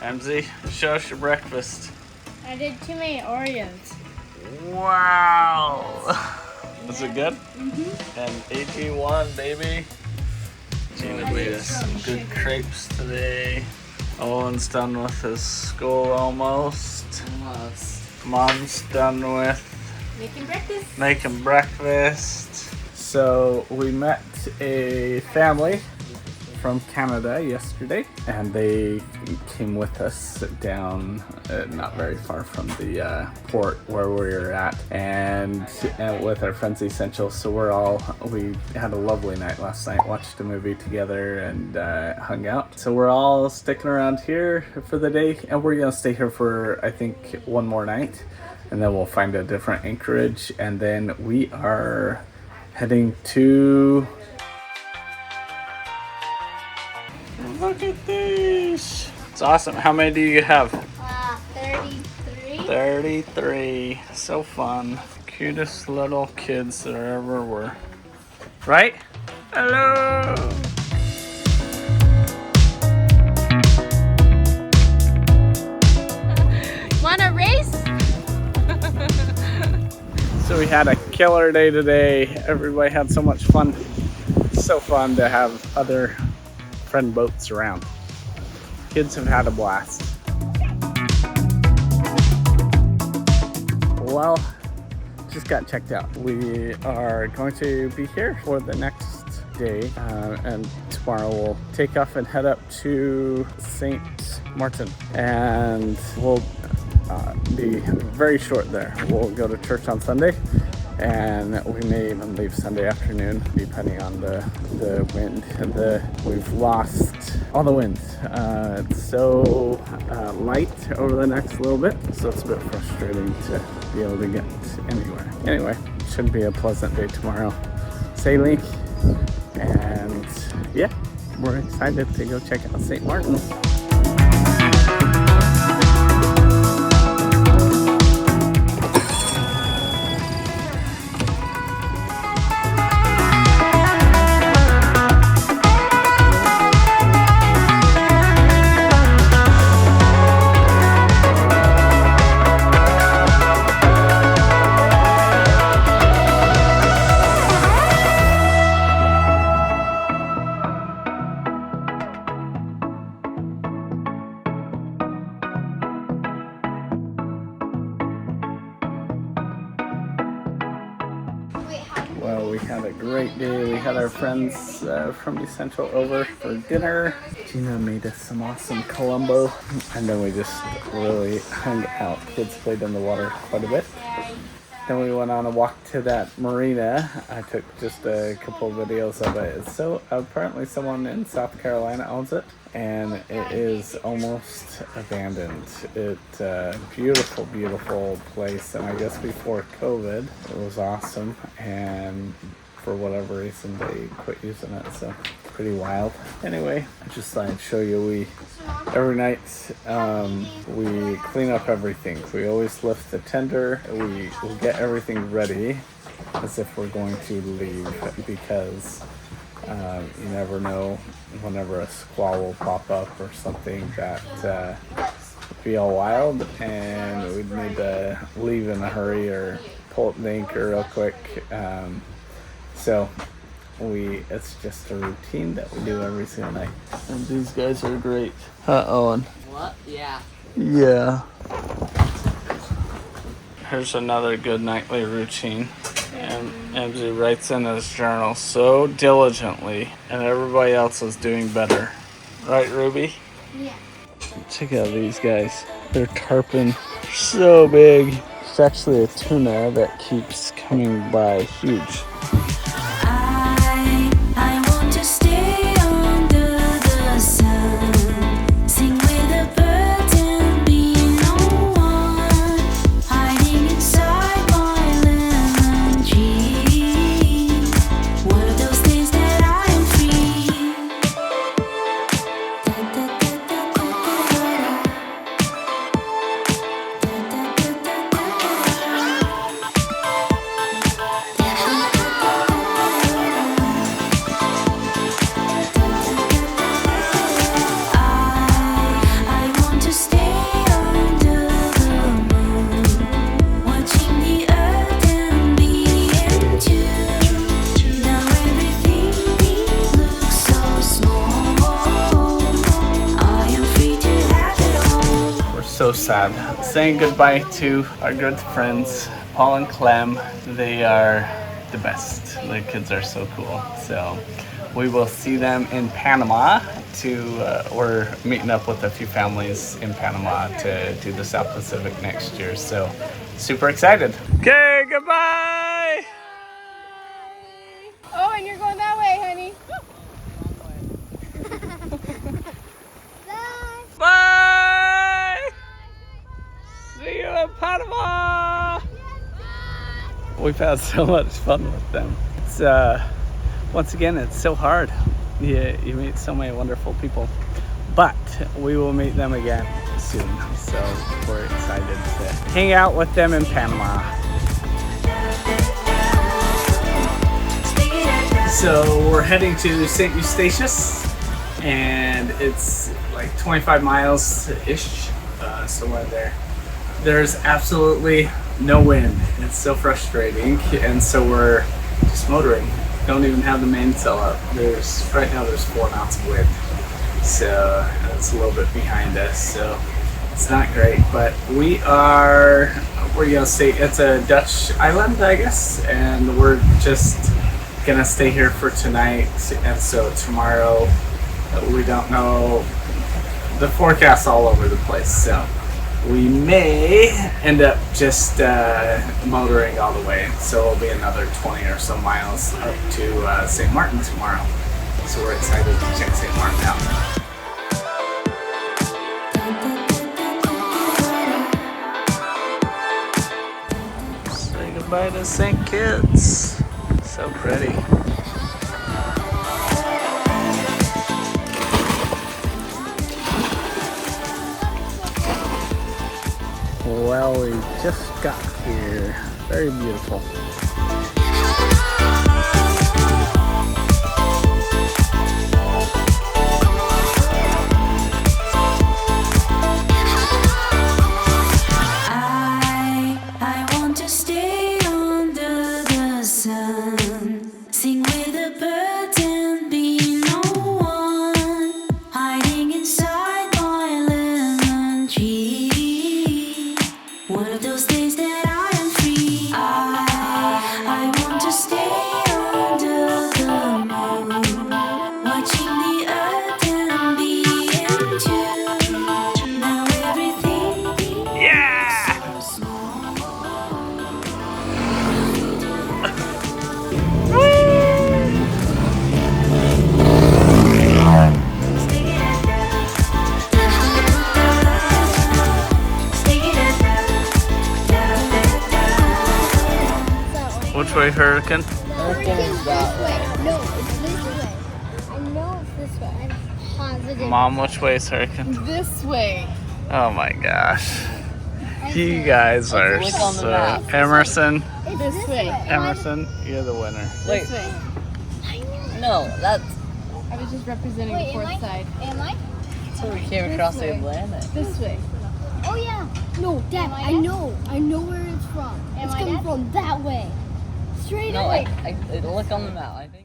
Emzy, show us your breakfast. I did too many Oreos. Wow! Was it good? Mm-hmm. And AG1, baby. Gina made us some good crepes today. Owen's done with his school almost. Mom's done with making breakfast. So we met a family from Canada yesterday, and they came with us down not very far from the port where we were at, and with our friends Essentials. So we had a lovely night last night, watched a movie together and hung out. So we're all sticking around here for the day, and we're gonna stay here for I think one more night, and then we'll find a different anchorage, and then we are heading to... Look at these. It's awesome. How many do you have? 33. 33. So fun. Cutest little kids there ever were. Right? Hello. Want a race? So we had a killer day today. Everybody had so much fun. So fun to have other friend boats around. Kids have had a blast. Well, just got checked out. We are going to be here for the next day, and tomorrow we'll take off and head up to St. Martin, and we'll be very short there. We'll go to church on Sunday, and we may even leave Sunday afternoon, depending on the wind. We've lost all the wind. It's so light over the next little bit, so it's a bit frustrating to be able to get anywhere. Anyway, should be a pleasant day tomorrow. Sailing, and yeah, we're excited to go check out St. Martin. Well, we had a great day. We had our friends from Essential over for dinner. Gina made us some awesome Columbo, and then we just really hung out. Kids played in the water quite a bit. Then we went on a walk to that marina. I took just a couple of videos of it. So apparently someone in South Carolina owns it, and it is almost abandoned. It's a beautiful, beautiful place, and I guess before COVID it was awesome, and for whatever reason they quit using it, so pretty wild. Anyway, I just thought I'd show you, every night we clean up everything. We always lift the tender. We get everything ready as if we're going to leave, because you never know whenever a squall will pop up or something that would be all wild, and we'd need to leave in a hurry or pull up the anchor real quick. So it's just a routine that we do every single night. And these guys are great. Owen? What? Yeah. Yeah. Here's another good nightly routine. And Emzy writes in his journal so diligently, and everybody else is doing better. Right, Ruby? Yeah. Check out these guys. They're tarpon. So big. It's actually a tuna that keeps coming by. Huge. I want to stay under the sun, sing with the birds and be no one, hiding inside my lemon tree. One of those days that I am free. Da, da, da, da, da, da, da, da, da, da, da, da. sad. Saying goodbye to our good friends, Paul and Clem. They are the best. The kids are so cool. So we will see them in Panama. We're meeting up with a few families in Panama to do the South Pacific next year. So super excited. Okay, goodbye. Oh, and you're going that way, honey. Bye. See you in Panama. We've had so much fun with them. It's once again, it's so hard. You meet so many wonderful people, but we will meet them again soon. So we're excited to hang out with them in Panama. So we're heading to Sint Eustatius, and it's like 25 miles-ish, somewhere there. There's absolutely no wind. It's so frustrating, and so we're just motoring. Don't even have the mainsail up. Right now there's 4 knots of wind, so it's a little bit behind us, so it's not great. But we're gonna stay. It's a Dutch island, I guess, and we're just gonna stay here for tonight. And so tomorrow, we don't know. The forecast's all over the place, so we may end up just motoring all the way. So it'll be another 20 or so miles up to St. Martin tomorrow. So we're excited to check St. Martin out. Say goodbye to St. Kitts. So pretty. Well, we just got here. Very beautiful. I want to stay under the sun, sing with the birds and be no one, hiding inside my lemon tree. One of those days that I am free. I want to stay under the moon, watching the earth and be in tune. Now everything is small. Which way, Hurricane? Hurricane's this way. No, it's this way. I know it's this way. I'm positive. Mom, which way is Hurricane? This way. Oh my gosh. You guys are Look on the so... map. Emerson, It's this way. Emerson, you're the winner. Wait, This way. no, that's I was just representing the fourth side. Am I? where we came across the way. Atlantic. This way. Oh yeah. No, Dad. Am I I know. I know where it's from. Am It's I coming Dad? from that way. Straight No, away. I look on the map. I think.